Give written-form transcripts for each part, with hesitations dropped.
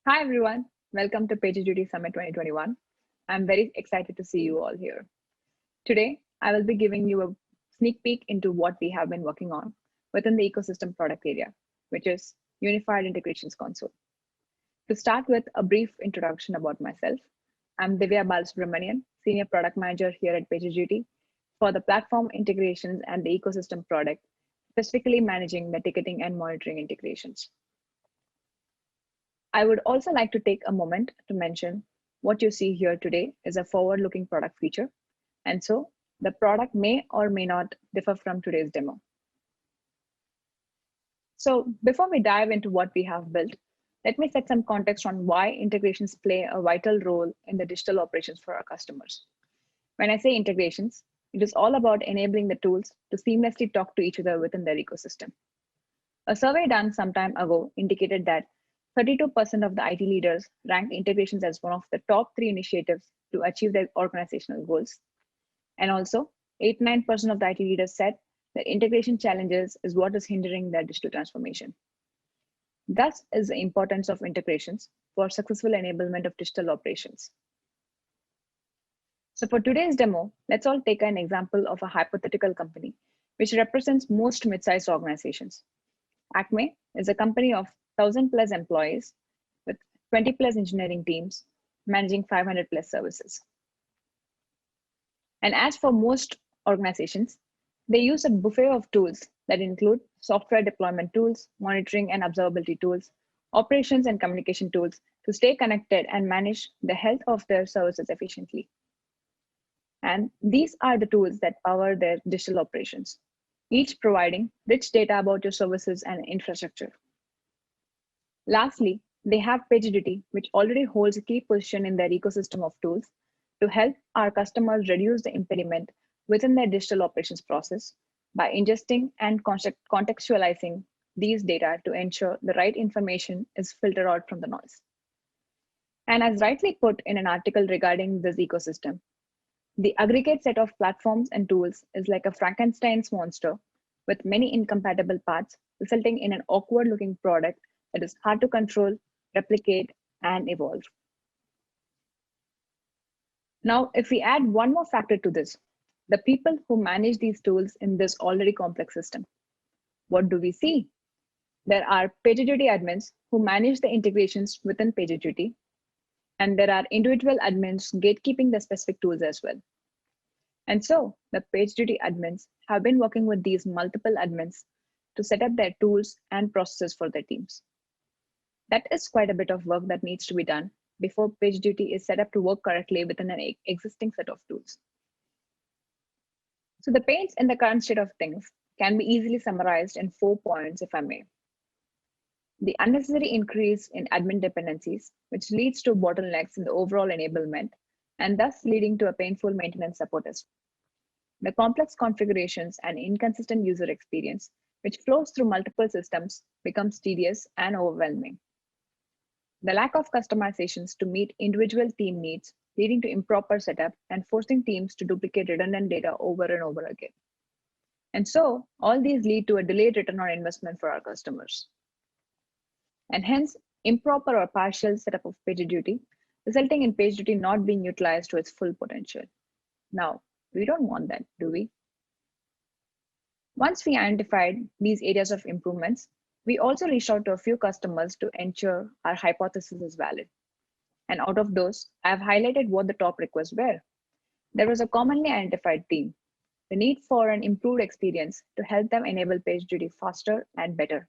Hi everyone, welcome to PagerDuty Summit 2021. I'm very excited to see you all here. Today, I will be giving you a sneak peek into what we have been working on within the ecosystem product area, which is Unified Integrations Console. To start with a brief introduction about myself, I'm Divya Balasubramanian, Senior Product Manager here at PagerDuty for the platform integrations and the ecosystem product, specifically managing the ticketing and monitoring integrations. I would also like to take a moment to mention what you see here today is a forward-looking product feature, and so the product may or may not differ from today's demo. So before we dive into what we have built, let me set some context on why integrations play a vital role in the digital operations for our customers. When I say integrations, it is all about enabling the tools to seamlessly talk to each other within their ecosystem. A survey done some time ago indicated that 32% of the IT leaders ranked integrations as one of the top 3 initiatives to achieve their organizational goals. And also, 89% of the IT leaders said that integration challenges is what is hindering their digital transformation. Thus is the importance of integrations for successful enablement of digital operations. So for today's demo, let's all take an example of a hypothetical company, which represents most mid-sized organizations. Acme is a company of 1,000 plus employees with 20 plus engineering teams managing 500 plus services. And as for most organizations, they use a buffet of tools that include software deployment tools, monitoring and observability tools, operations and communication tools to stay connected and manage the health of their services efficiently. And these are the tools that power their digital operations, each providing rich data about your services and infrastructure. Lastly, they have PagerDuty, which already holds a key position in their ecosystem of tools to help our customers reduce the impediment within their digital operations process by ingesting and contextualizing these data to ensure the right information is filtered out from the noise. And as rightly put in an article regarding this ecosystem, the aggregate set of platforms and tools is like a Frankenstein's monster with many incompatible parts, resulting in an awkward-looking product that is hard to control, replicate, and evolve. Now, if we add one more factor to this, the people who manage these tools in this already complex system, what do we see? There are PagerDuty admins who manage the integrations within PagerDuty, and there are individual admins gatekeeping the specific tools as well. And so the PagerDuty admins have been working with these multiple admins to set up their tools and processes for their teams. That is quite a bit of work that needs to be done before PagerDuty is set up to work correctly within an existing set of tools. So the pains in the current state of things can be easily summarized in 4 points, if I may. The unnecessary increase in admin dependencies, which leads to bottlenecks in the overall enablement, and thus leading to a painful maintenance support as well. The complex configurations and inconsistent user experience, which flows through multiple systems, becomes tedious and overwhelming. The lack of customizations to meet individual team needs, leading to improper setup and forcing teams to duplicate redundant data over and over again. And so all these lead to a delayed return on investment for our customers. And hence, improper or partial setup of PagerDuty, resulting in PagerDuty not being utilized to its full potential. Now, we don't want that, do we? Once we identified these areas of improvements, we also reached out to a few customers to ensure our hypothesis is valid. And out of those, I have highlighted what the top requests were. There was a commonly identified theme, the need for an improved experience to help them enable PagerDuty faster and better.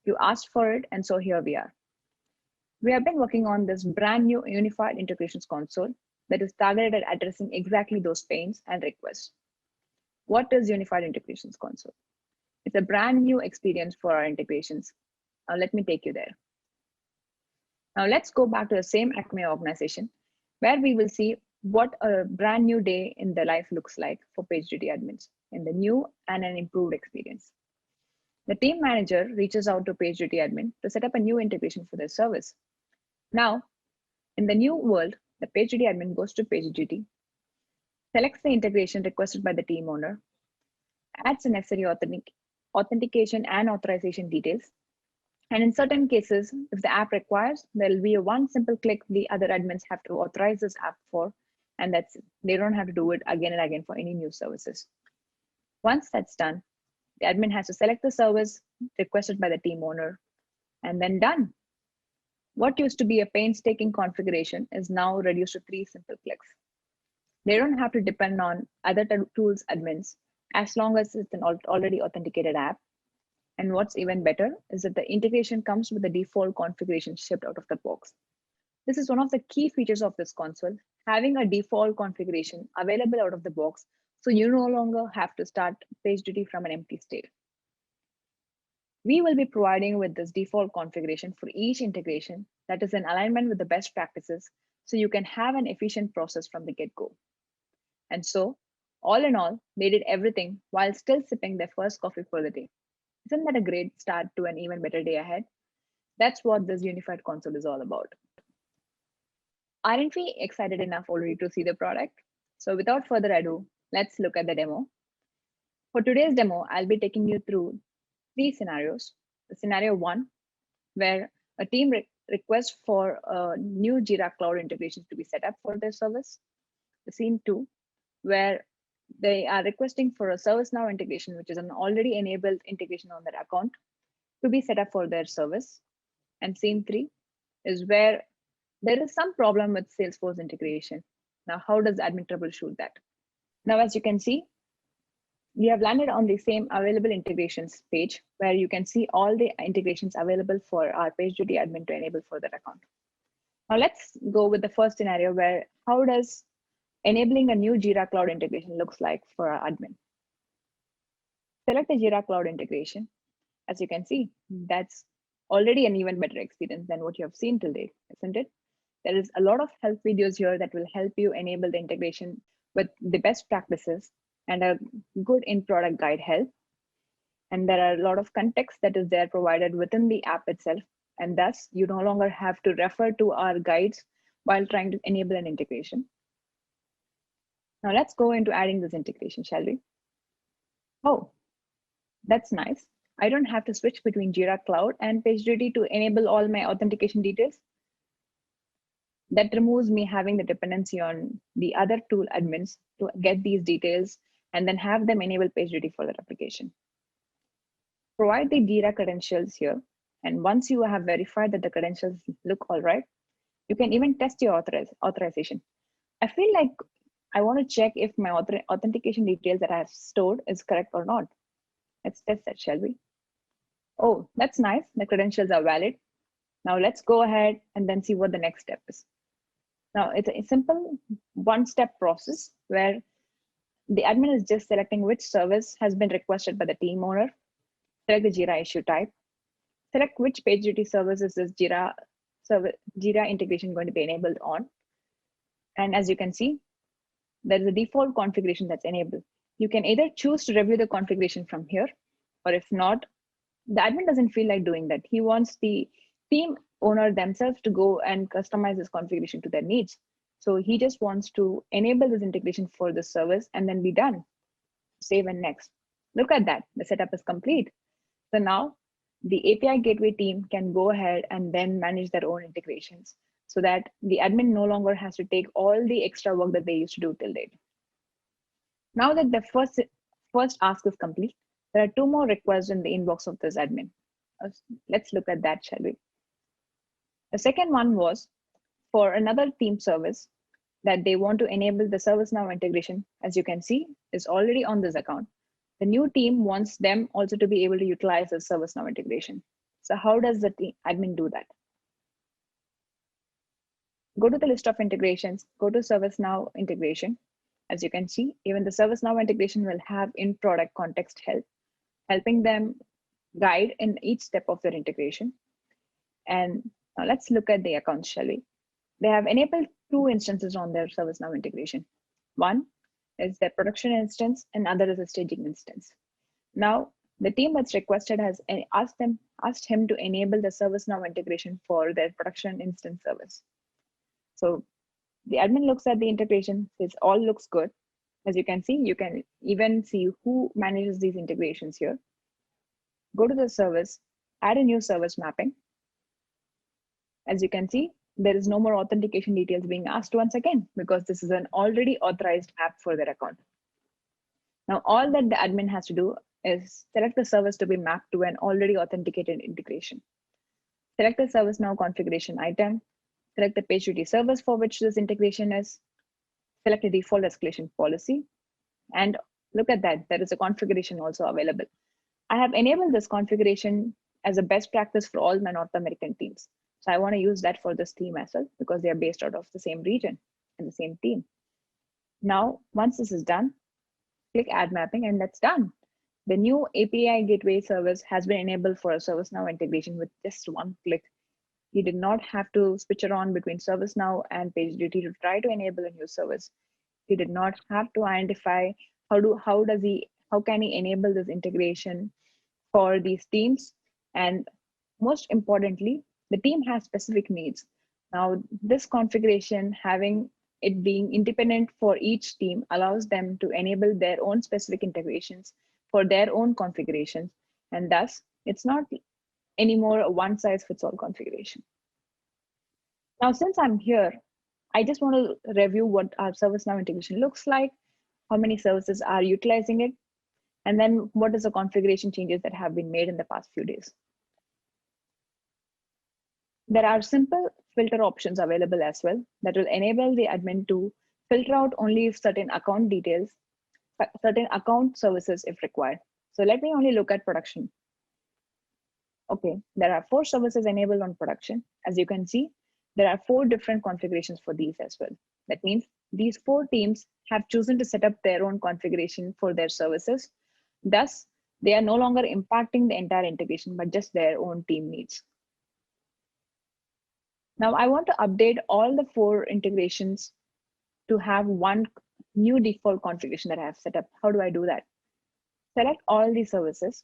You asked for it, and so here we are. We have been working on this brand new Unified Integrations Console that is targeted at addressing exactly those pains and requests. What is Unified Integrations Console? It's a brand new experience for our integrations. Now let me take you there. Now let's go back to the same Acme organization where we will see what a brand new day in the life looks like for PagerDuty admins in the new and an improved experience. The team manager reaches out to PagerDuty admin to set up a new integration for their service. Now, in the new world, the PagerDuty admin goes to PagerDuty, selects the integration requested by the team owner, adds the necessary authentication and authorization details, And in certain cases, if the app requires, there'll be a one simple click the other admins have to authorize this app for, and that's it. They don't have to do it again and again for any new services. Once that's done, the admin has to select the service requested by the team owner, and then done. What used to be a painstaking configuration is now reduced to 3 simple clicks. They don't have to depend on other tools admins as long as it's an already authenticated app. And what's even better is that the integration comes with the default configuration shipped out of the box. This is one of the key features of this console, having a default configuration available out of the box, so you no longer have to start PagerDuty from an empty state. We will be providing with this default configuration for each integration that is in alignment with the best practices, so you can have an efficient process from the get-go. And so, all in all, they did everything while still sipping their first coffee for the day. Isn't that a great start to an even better day ahead? That's what this unified console is all about. Aren't we excited enough already to see the product? So without further ado, let's look at the demo. For today's demo, I'll be taking you through 3 scenarios. The scenario 1, where a team requests for new Jira Cloud integrations to be set up for their service. The scene 2, where they are requesting for a ServiceNow integration, which is an already enabled integration on their account, to be set up for their service. And scene 3 is where there is some problem with Salesforce integration. Now, how does the admin troubleshoot that? Now, as you can see, we have landed on the same available integrations page where you can see all the integrations available for our PagerDuty admin to enable for that account. Now, let's go with the first scenario where how does enabling a new Jira Cloud integration looks like for our admin. Select the Jira Cloud integration. As you can see, that's already an even better experience than what you have seen till date, isn't it? There is a lot of help videos here that will help you enable the integration with the best practices and a good in-product guide help. And there are a lot of context that is there provided within the app itself. And thus, you no longer have to refer to our guides while trying to enable an integration. Now let's go into adding this integration, shall we? Oh, that's nice. I don't have to switch between Jira Cloud and PagerDuty to enable all my authentication details. That removes me having the dependency on the other tool admins to get these details and then have them enable PagerDuty for that application. Provide the Jira credentials here. And once you have verified that the credentials look all right, you can even test your authorization. I feel like I want to check if my authentication details that I have stored is correct or not. Let's test that, shall we? Oh, that's nice. The credentials are valid. Now let's go ahead and then see what the next step is. Now it's a simple one-step process where the admin is just selecting which service has been requested by the team owner, select the Jira issue type, select which PagerDuty service is this Jira integration going to be enabled on. And as you can see, there is a default configuration that's enabled. You can either choose to review the configuration from here, or if not, the admin doesn't feel like doing that. He wants the team owner themselves to go and customize this configuration to their needs. So he just wants to enable this integration for the service and then be done. Save and next. Look at that, the setup is complete. So now the API gateway team can go ahead and then manage their own integrations so that the admin no longer has to take all the extra work that they used to do till date. Now that the first ask is complete, there are 2 more requests in the inbox of this admin. Let's look at that, shall we? The second one was for another team service that they want to enable the ServiceNow integration. As you can see, is already on this account. The new team wants them also to be able to utilize the ServiceNow integration. So how does the admin do that? Go to the list of integrations, go to ServiceNow integration. As you can see, even the ServiceNow integration will have in-product context help, helping them guide in each step of their integration. And now let's look at the accounts, shall we? They have enabled 2 instances on their ServiceNow integration. One is their production instance, and other is a staging instance. Now, the team that's requested has asked him to enable the ServiceNow integration for their production instance service. So the admin looks at the integration, says all looks good. As you can see, you can even see who manages these integrations here. Go to the service, add a new service mapping. As you can see, there is no more authentication details being asked once again because this is an already authorized app for their account. Now, all that the admin has to do is select the service to be mapped to an already authenticated integration. Select the ServiceNow configuration item, select the PagerDuty service for which this integration is, select a default escalation policy, and look at that, there is a configuration also available. I have enabled this configuration as a best practice for all my North American teams. So I want to use that for this team as well because they are based out of the same region and the same team. Now, once this is done, click add mapping and that's done. The new API gateway service has been enabled for a ServiceNow integration with just one click. You did not have to switch around between ServiceNow and PagerDuty to try to enable a new service. He did not have to identify how can he enable this integration for these teams. And most importantly, the team has specific needs. Now, this configuration, having it being independent for each team, allows them to enable their own specific integrations for their own configurations. And thus, it's not anymore a one size fits all configuration. Now, since I'm here, I just want to review what our ServiceNow integration looks like, how many services are utilizing it, and then what is the configuration changes that have been made in the past few days. There are simple filter options available as well that will enable the admin to filter out only certain account details, certain account services if required. So let me only look at production. Okay, there are 4 services enabled on production. As you can see, there are 4 different configurations for these as well. That means these 4 teams have chosen to set up their own configuration for their services. Thus, they are no longer impacting the entire integration, but just their own team needs. Now, I want to update all the 4 integrations to have one new default configuration that I have set up. How do I do that? Select all the services,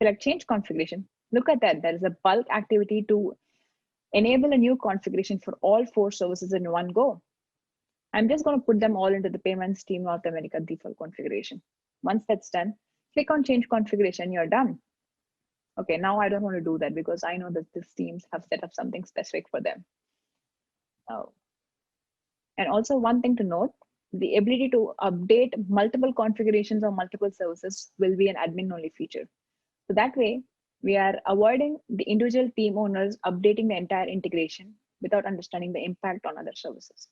select change configuration. Look at that, there is a bulk activity to enable a new configuration for all 4 services in one go. I'm just going to put them all into the payments team North America default configuration. Once that's done, click on change configuration, you're done. Okay, now I don't want to do that because I know that these teams have set up something specific for them. Oh. And also one thing to note, the ability to update multiple configurations or multiple services will be an admin only feature. So that way, we are avoiding the individual team owners updating the entire integration without understanding the impact on other services.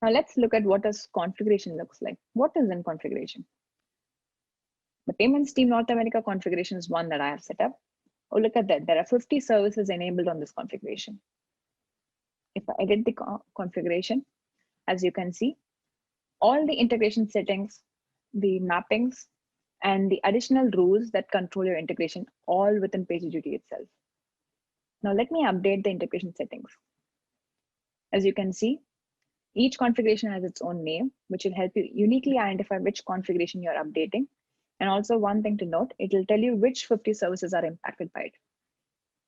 Now let's look at what does configuration looks like. What is in configuration? The payments team North America configuration is one that I have set up. Oh, look at that. There are 50 services enabled on this configuration. If I edit the configuration, as you can see, all the integration settings, the mappings, and the additional rules that control your integration all within PagerDuty itself. Now let me update the integration settings. As you can see, each configuration has its own name, which will help you uniquely identify which configuration you're updating. And also one thing to note, it will tell you which 50 services are impacted by it.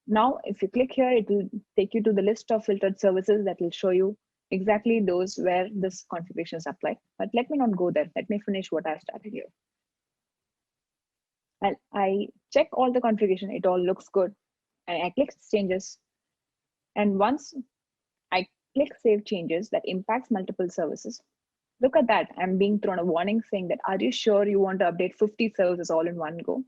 Now, if you click here, it will take you to the list of filtered services that will show you exactly those where this configuration is applied. But let me not go there. Let me finish what I've started here. I check all the configuration. It all looks good. And I click changes. And once I click save changes that impacts multiple services, look at that. I'm being thrown a warning saying that, are you sure you want to update 50 services all in one go?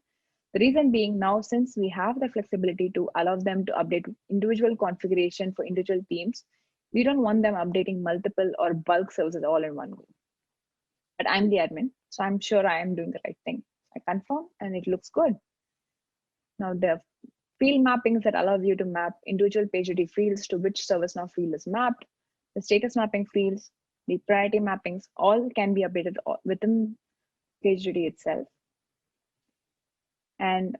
The reason being now, since we have the flexibility to allow them to update individual configuration for individual teams, we don't want them updating multiple or bulk services all in one go. But I'm the admin, so I'm sure I am doing the right thing. I confirm and it looks good. Now the field mappings that allow you to map individual PagerDuty fields to which ServiceNow field is mapped, the status mapping fields, the priority mappings, all can be updated within PagerDuty itself. And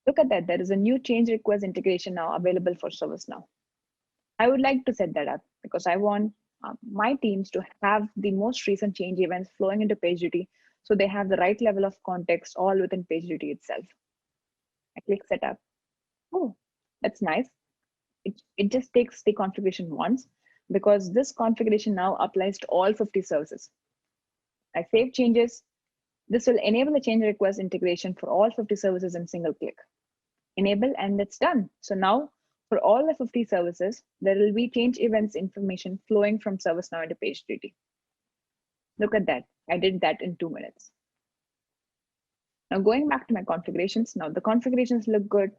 look at that, there is a new change request integration now available for ServiceNow. I would like to set that up because I want my teams to have the most recent change events flowing into PagerDuty so they have the right level of context all within PagerDuty itself. I click setup. Oh, that's nice. It just takes the configuration once because this configuration now applies to all 50 services. I save changes This will enable the change request integration for all 50 services in single click. Enable and it's done. So now for all the 50 services, there will be change events information flowing from ServiceNow into PagerDuty. Look at that. I did that in 2 minutes. Now going back to my configurations, now the configurations look good.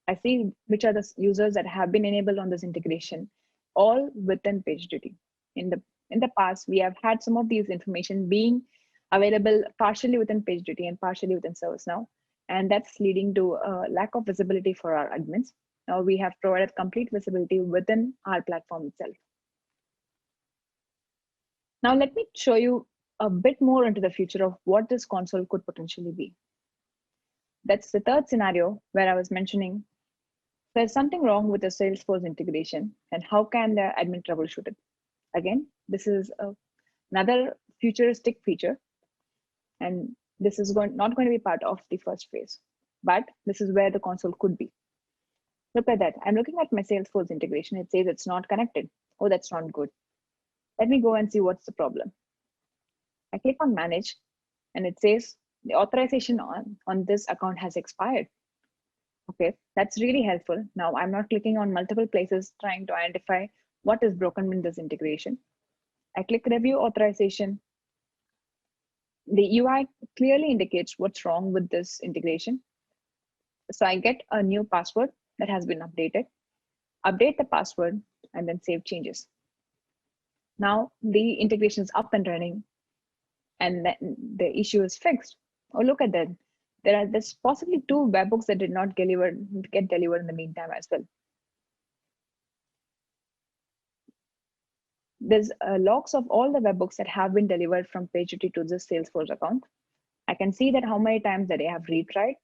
I see which are the users that have been enabled on this integration, all within PagerDuty. In the past, we have had some of these information being available partially within PagerDuty and partially within ServiceNow, and that's leading to a lack of visibility for our admins. Now we have provided complete visibility within our platform itself. Now let me show you a bit more into the future of what this console could potentially be. That's the third scenario where I was mentioning there's something wrong with the Salesforce integration and how can the admin troubleshoot it? Again, this is another futuristic feature, and this is not going to be part of the first phase, but this is where the console could be. Look at that. I'm looking at my Salesforce integration. It says it's not connected. Oh, that's not good. Let me go and see what's the problem. I click on manage and it says the authorization on this account has expired. Okay, that's really helpful. Now I'm not clicking on multiple places trying to identify what is broken in this integration. I click review authorization. The UI clearly indicates what's wrong with this integration. So I get a new password that has been updated, update the password, and then save changes. Now the integration is up and running and the issue is fixed. Oh, look at that. There's possibly 2 webhooks that did not get delivered in the meantime as well. There's logs of all the webhooks that have been delivered from PagerDuty to this Salesforce account. I can see that how many times that I have retried.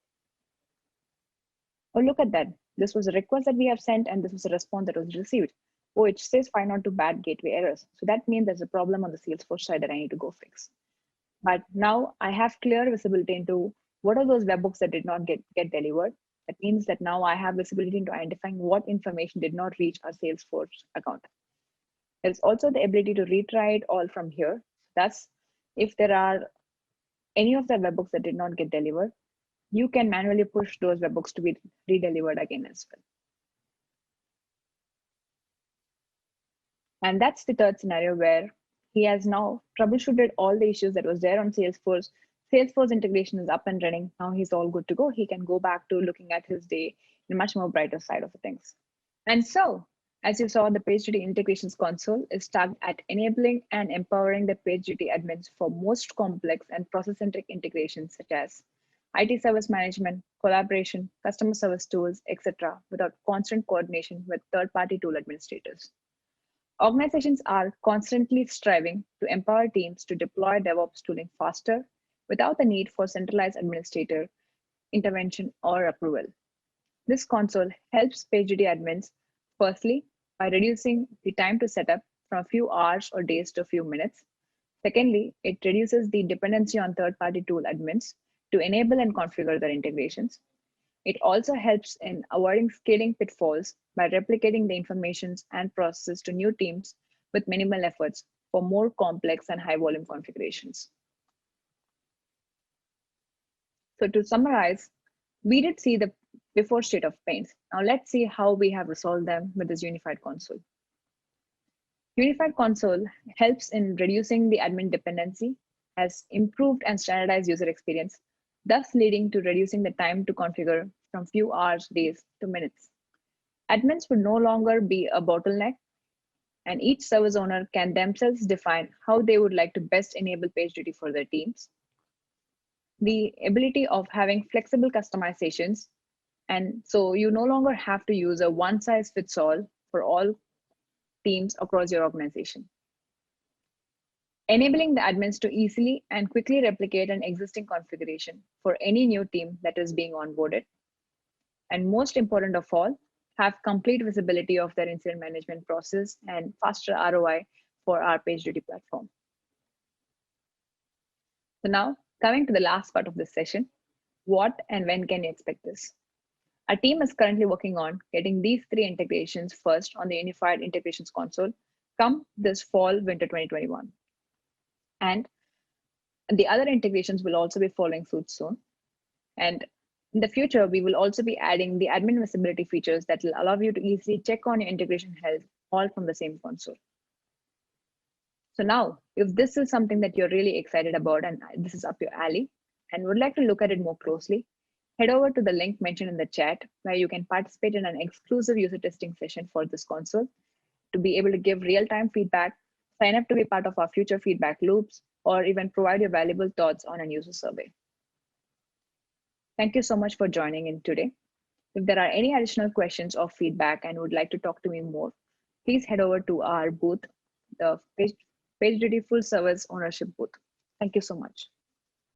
Oh, look at that. This was a request that we have sent and this was a response that was received. Oh, it says find out to bad gateway errors. So that means there's a problem on the Salesforce side that I need to go fix. But now I have clear visibility into what are those webhooks that did not get delivered. That means that now I have visibility into identifying what information did not reach our Salesforce account. There's also the ability to retry it all from here. Thus, if there are any of the webhooks that did not get delivered, you can manually push those webhooks to be redelivered again as well. And that's the third scenario where he has now troubleshooted all the issues that was there on Salesforce. Salesforce integration is up and running. Now he's all good to go. He can go back to looking at his day in a much more brighter side of things. And so, as you saw, the PagerDuty integrations console is tagged at enabling and empowering the PagerDuty admins for most complex and process-centric integrations such as IT service management, collaboration, customer service tools, etc., without constant coordination with third-party tool administrators. Organizations are constantly striving to empower teams to deploy DevOps tooling faster without the need for centralized administrator intervention or approval. This console helps PagerDuty admins, firstly, by reducing the time to set up from a few hours or days to a few minutes. Secondly, it reduces the dependency on third-party tool admins to enable and configure their integrations. It also helps in avoiding scaling pitfalls by replicating the informations and processes to new teams with minimal efforts for more complex and high volume configurations. So to summarize, we did see the before state of pains. Now let's see how we have resolved them with this unified console. Unified console helps in reducing the admin dependency, has improved and standardized user experience, thus leading to reducing the time to configure from few hours, days to minutes. Admins would no longer be a bottleneck, and each service owner can themselves define how they would like to best enable PagerDuty for their teams. The ability of having flexible customizations, and so you no longer have to use a one-size-fits-all for all teams across your organization. Enabling the admins to easily and quickly replicate an existing configuration for any new team that is being onboarded. And most important of all, have complete visibility of their incident management process and faster ROI for our PagerDuty platform. So now, coming to the last part of this session, what and when can you expect this? Our team is currently working on getting these 3 integrations first on the Unified Integrations Console come this fall, winter 2021. And And the other integrations will also be following suit soon. And in the future, we will also be adding the admin visibility features that will allow you to easily check on your integration health all from the same console. So now, if this is something that you're really excited about and this is up your alley and would like to look at it more closely, head over to the link mentioned in the chat where you can participate in an exclusive user testing session for this console to be able to give real-time feedback, sign up to be part of our future feedback loops, or even provide your valuable thoughts on a user survey. Thank you so much for joining in today. If there are any additional questions or feedback and would like to talk to me more, please head over to our booth, the PagerDuty Full Service Ownership booth. Thank you so much.